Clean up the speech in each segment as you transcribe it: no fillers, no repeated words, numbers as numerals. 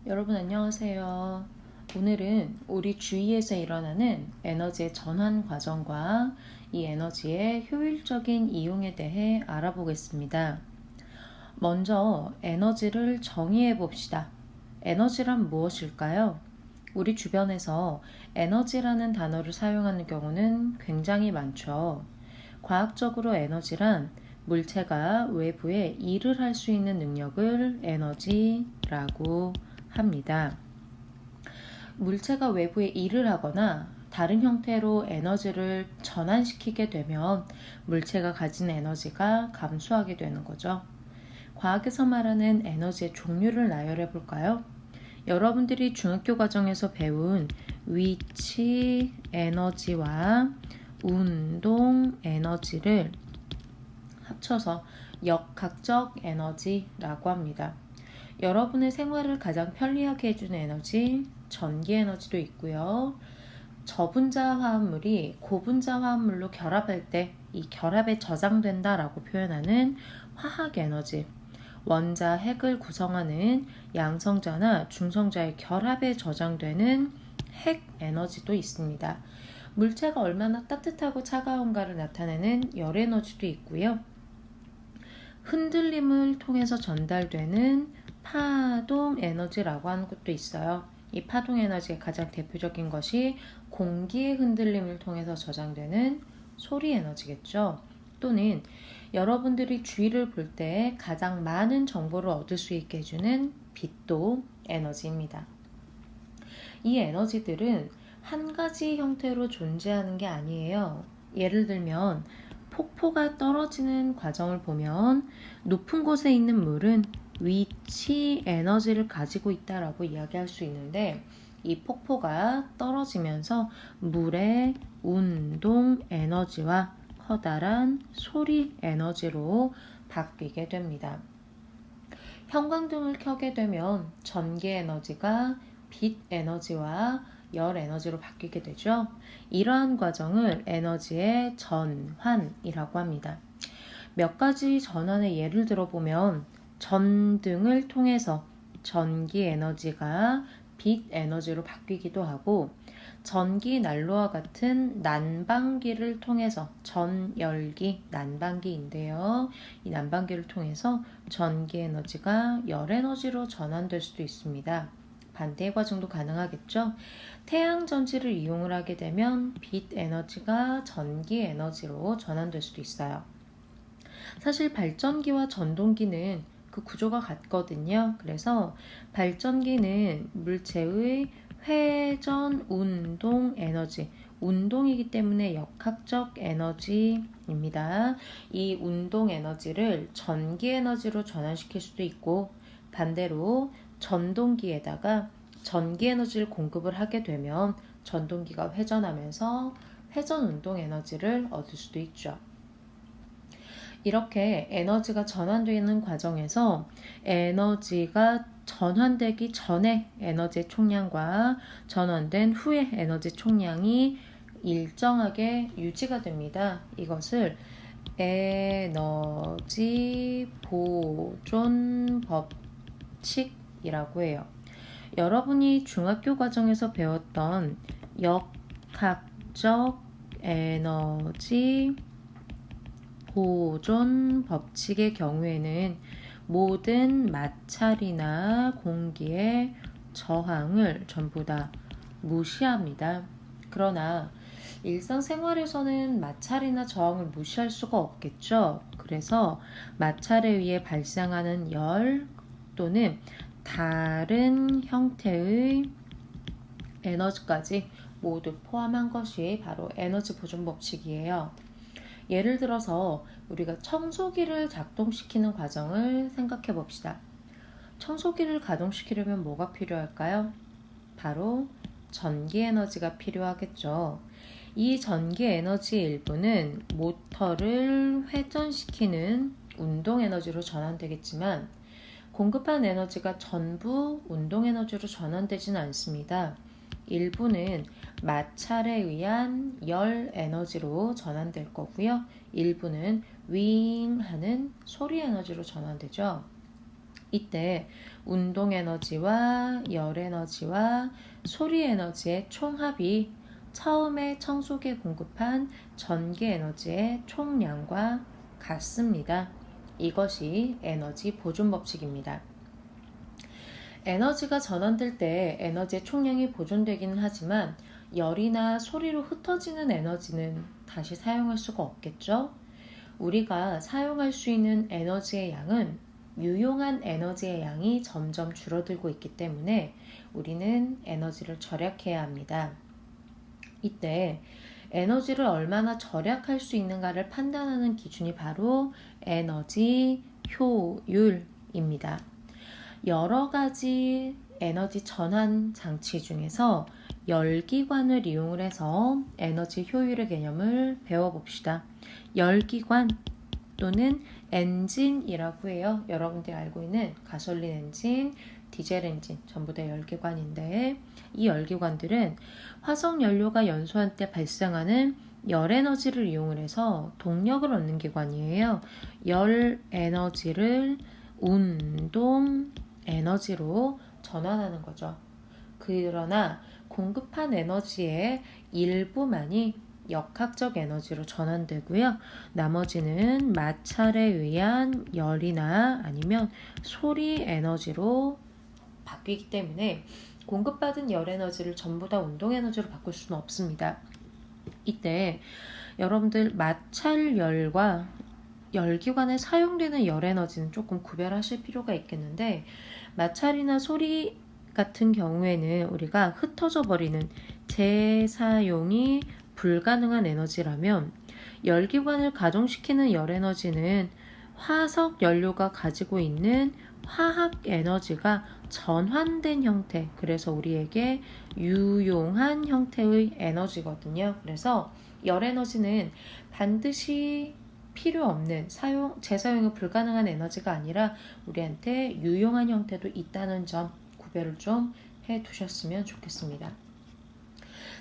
여러분 안녕하세요. 오늘은 우리 주위에서 일어나는 에너지의 전환 과정과 이 에너지의 효율적인 이용에 대해 알아보겠습니다. 먼저 에너지를 정의해 봅시다. 에너지란 무엇일까요? 우리 주변에서 에너지라는 단어를 사용하는 경우는 굉장히 많죠. 과학적으로 에너지란 물체가 외부에 일을 할 수 있는 능력을 에너지라고 합니다. 물체가 외부에 일을 하거나 다른 형태로 에너지를 전환시키게 되면 물체가 가진 에너지가 감소하게 되는 거죠. 과학에서 말하는 에너지의 종류를 나열해 볼까요? 여러분들이 중학교 과정에서 배운 위치 에너지와 운동 에너지를 합쳐서 역학적 에너지라고 합니다. 여러분의 생활을 가장 편리하게 해주는 에너지, 전기 에너지도 있고요. 저분자 화합물이 고분자 화합물로 결합할 때 이 결합에 저장된다라고 표현하는 화학 에너지, 원자 핵을 구성하는 양성자나 중성자의 결합에 저장되는 핵 에너지도 있습니다. 물체가 얼마나 따뜻하고 차가운가를 나타내는 열 에너지도 있고요. 흔들림을 통해서 전달되는 파동 에너지라고 하는 것도 있어요. 이 파동 에너지의 가장 대표적인 것이 공기의 흔들림을 통해서 저장되는 소리 에너지겠죠. 또는 여러분들이 주위를 볼 때 가장 많은 정보를 얻을 수 있게 해주는 빛도 에너지입니다. 이 에너지들은 한 가지 형태로 존재하는 게 아니에요. 예를 들면 폭포가 떨어지는 과정을 보면 높은 곳에 있는 물은 위치 에너지를 가지고 있다라고 이야기할 수 있는데, 이 폭포가 떨어지면서 물의 운동 에너지와 커다란 소리 에너지로 바뀌게 됩니다. 형광등을 켜게 되면 전기 에너지가 빛 에너지와 열 에너지로 바뀌게 되죠. 이러한 과정을 에너지의 전환이라고 합니다. 몇 가지 전환의 예를 들어보면 전등을 통해서 전기 에너지가 빛 에너지로 바뀌기도 하고, 전기 난로와 같은 난방기를 통해서 전열기, 난방기인데요. 이 난방기를 통해서 전기 에너지가 열 에너지로 전환될 수도 있습니다. 반대의 과정도 가능하겠죠. 태양 전지를 이용을 하게 되면 빛 에너지가 전기 에너지로 전환될 수도 있어요. 사실 발전기와 전동기는 그 구조가 같거든요. 그래서 발전기는 물체의 회전 운동 에너지, 운동이기 때문에 역학적 에너지입니다. 이 운동 에너지를 전기 에너지로 전환시킬 수도 있고, 반대로 전동기에다가 전기 에너지를 공급을 하게 되면 전동기가 회전하면서 회전 운동 에너지를 얻을 수도 있죠. 이렇게 에너지가 전환되는 과정에서 에너지가 전환되기 전에 에너지의 총량과 전환된 후의 에너지 총량이 일정하게 유지가 됩니다. 이것을 에너지 보존 법칙이라고 해요. 여러분이 중학교 과정에서 배웠던 역학적 에너지 보존 법칙의 경우에는 모든 마찰이나 공기의 저항을 전부 다 무시합니다. 그러나 일상생활에서는 마찰이나 저항을 무시할 수가 없겠죠. 그래서 마찰에 의해 발생하는 열 또는 다른 형태의 에너지까지 모두 포함한 것이 바로 에너지 보존 법칙이에요. 예를 들어서 우리가 청소기를 작동시키는 과정을 생각해 봅시다. 청소기를 가동시키려면 뭐가 필요할까요? 바로 전기 에너지가 필요하겠죠. 이 전기 에너지의 일부는 모터를 회전시키는 운동 에너지로 전환되겠지만, 공급한 에너지가 전부 운동 에너지로 전환되지는 않습니다. 일부는 마찰에 의한 열 에너지로 전환될 거고요. 일부는 윙 하는 소리 에너지로 전환되죠. 이때 운동 에너지와 열 에너지와 소리 에너지의 총합이 처음에 청소기에 공급한 전기 에너지의 총량과 같습니다. 이것이 에너지 보존 법칙입니다. 에너지가 전환될 때 에너지의 총량이 보존되기는 하지만 열이나 소리로 흩어지는 에너지는 다시 사용할 수가 없겠죠? 우리가 사용할 수 있는 에너지의 양은 유용한 에너지의 양이 점점 줄어들고 있기 때문에 우리는 에너지를 절약해야 합니다. 이때 에너지를 얼마나 절약할 수 있는가를 판단하는 기준이 바로 에너지 효율입니다. 여러 가지 에너지 전환 장치 중에서 열기관을 이용을 해서 에너지 효율의 개념을 배워봅시다. 열기관 또는 엔진이라고 해요. 여러분들이 알고 있는 가솔린 엔진, 디젤 엔진 전부 다 열기관인데 이 열기관들은 화석 연료가 연소할 때 발생하는 열 에너지를 이용을 해서 동력을 얻는 기관이에요. 열 에너지를 운동 에너지로 전환하는 거죠. 그러나 공급한 에너지의 일부만이 역학적 에너지로 전환되고요. 나머지는 마찰에 의한 열이나 아니면 소리 에너지로 바뀌기 때문에 공급받은 열 에너지를 전부 다 운동 에너지로 바꿀 수는 없습니다. 이때 여러분들 마찰열과 열기관에 사용되는 열 에너지는 조금 구별하실 필요가 있겠는데 마찰이나 소리 같은 경우에는 우리가 흩어져 버리는 재사용이 불가능한 에너지라면 열기관을 가동시키는 열 에너지는 화석 연료가 가지고 있는 화학 에너지가 전환된 형태, 그래서 우리에게 유용한 형태의 에너지거든요. 그래서 열 에너지는 반드시 필요 없는 재사용이 불가능한 에너지가 아니라 우리한테 유용한 형태도 있다는 점 구별을 좀 해두셨으면 좋겠습니다.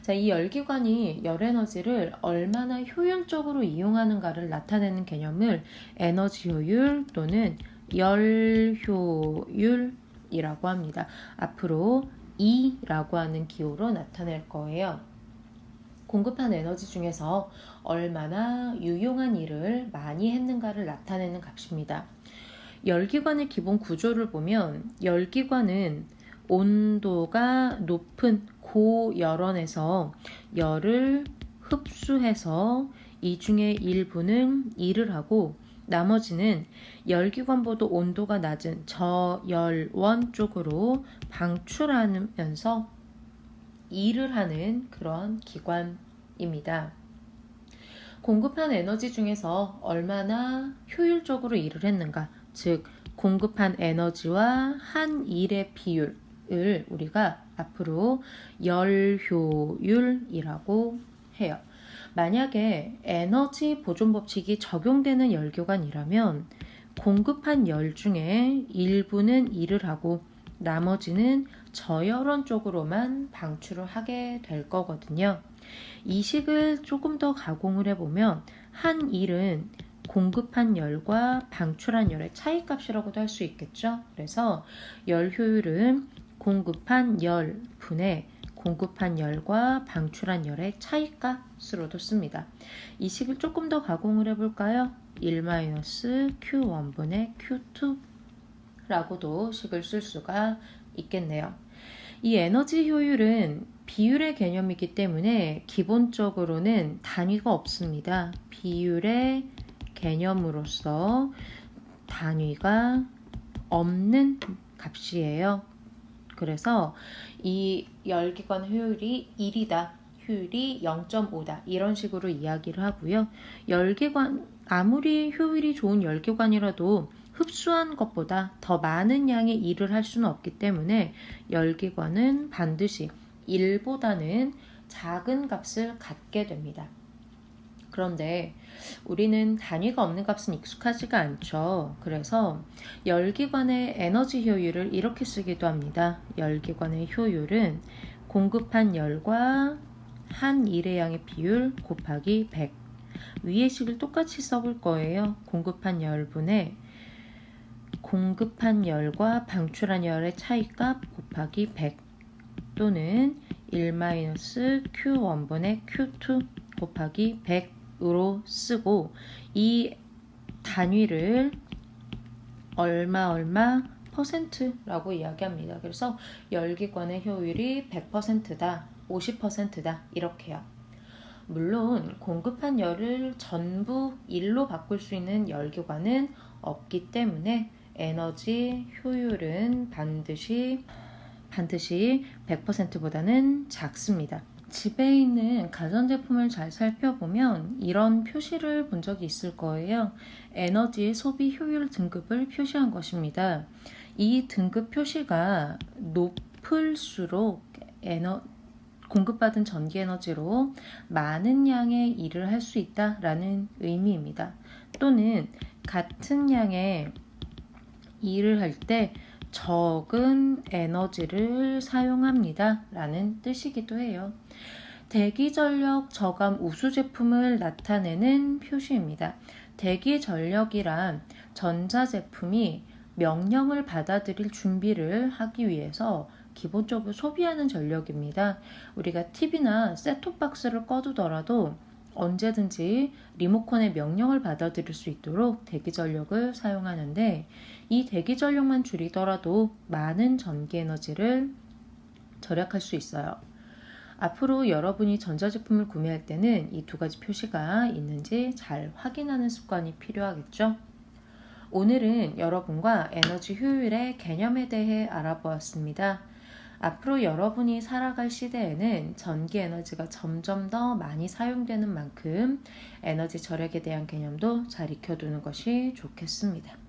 자, 이 열기관이 열 에너지를 얼마나 효율적으로 이용하는가를 나타내는 개념을 에너지 효율 또는 열 효율이라고 합니다. 앞으로 E라고 하는 기호로 나타낼 거예요. 공급한 에너지 중에서 얼마나 유용한 일을 많이 했는가를 나타내는 값입니다. 열기관의 기본 구조를 보면 열기관은 온도가 높은 고열원에서 열을 흡수해서 이 중에 일부는 일을 하고 나머지는 열기관보다 온도가 낮은 저열원 쪽으로 방출하면서 일을 하는 그런 기관입니다. 공급한 에너지 중에서 얼마나 효율적으로 일을 했는가, 즉 공급한 에너지와 한 일의 비율을 우리가 앞으로 열효율이라고 해요. 만약에 에너지 보존 법칙이 적용되는 열기관이라면 공급한 열 중에 일부는 일을 하고 나머지는 저열원 쪽으로만 방출을 하게 될 거거든요. 이 식을 조금 더 가공을 해보면 한 일은 공급한 열과 방출한 열의 차이값이라고도 할 수 있겠죠. 그래서 열 효율은 공급한 열 분의 공급한 열과 방출한 열의 차이값으로도 씁니다. 이 식을 조금 더 가공을 해볼까요? 1-Q1분의 Q2 라고도 식을 쓸 수가 있겠네요. 이 에너지 효율은 비율의 개념이기 때문에 기본적으로는 단위가 없습니다. 비율의 개념으로서 단위가 없는 값이에요. 그래서 이 열기관 효율이 1이다, 효율이 0.5다 이런 식으로 이야기를 하고요. 열기관 아무리 효율이 좋은 열기관이라도 흡수한 것보다 더 많은 양의 일을 할 수는 없기 때문에 열기관은 반드시 1보다는 작은 값을 갖게 됩니다. 그런데 우리는 단위가 없는 값은 익숙하지가 않죠. 그래서 열기관의 에너지 효율을 이렇게 쓰기도 합니다. 열기관의 효율은 공급한 열과 한 일의 양의 비율 곱하기 100. 위의 식을 똑같이 써볼 거예요. 공급한 열분의 공급한 열과 방출한 열의 차이값 곱하기 100 또는 1-Q1분의 Q2 곱하기 100으로 쓰고 이 단위를 얼마 퍼센트라고 이야기합니다. 그래서 열기관의 효율이 100%다, 50%다 이렇게요. 물론 공급한 열을 전부 1로 바꿀 수 있는 열기관은 없기 때문에 에너지 효율은 반드시 100%보다는 작습니다. 집에 있는 가전제품을 잘 살펴보면 이런 표시를 본 적이 있을 거예요. 에너지 소비 효율 등급을 표시한 것입니다. 이 등급 표시가 높을수록 공급받은 전기 에너지로 많은 양의 일을 할 수 있다라는 의미입니다. 또는 같은 양의 일을 할 때 적은 에너지를 사용합니다 라는 뜻이기도 해요. 대기전력 저감 우수 제품을 나타내는 표시입니다. 대기전력이란 전자제품이 명령을 받아들일 준비를 하기 위해서 기본적으로 소비하는 전력입니다. 우리가 TV나 셋톱박스를 꺼두더라도 언제든지 리모컨의 명령을 받아들일 수 있도록 대기전력을 사용하는데 이 대기전력만 줄이더라도 많은 전기에너지를 절약할 수 있어요. 앞으로 여러분이 전자제품을 구매할 때는 이 두 가지 표시가 있는지 잘 확인하는 습관이 필요하겠죠? 오늘은 여러분과 에너지 효율의 개념에 대해 알아보았습니다. 앞으로 여러분이 살아갈 시대에는 전기 에너지가 점점 더 많이 사용되는 만큼 에너지 절약에 대한 개념도 잘 익혀두는 것이 좋겠습니다.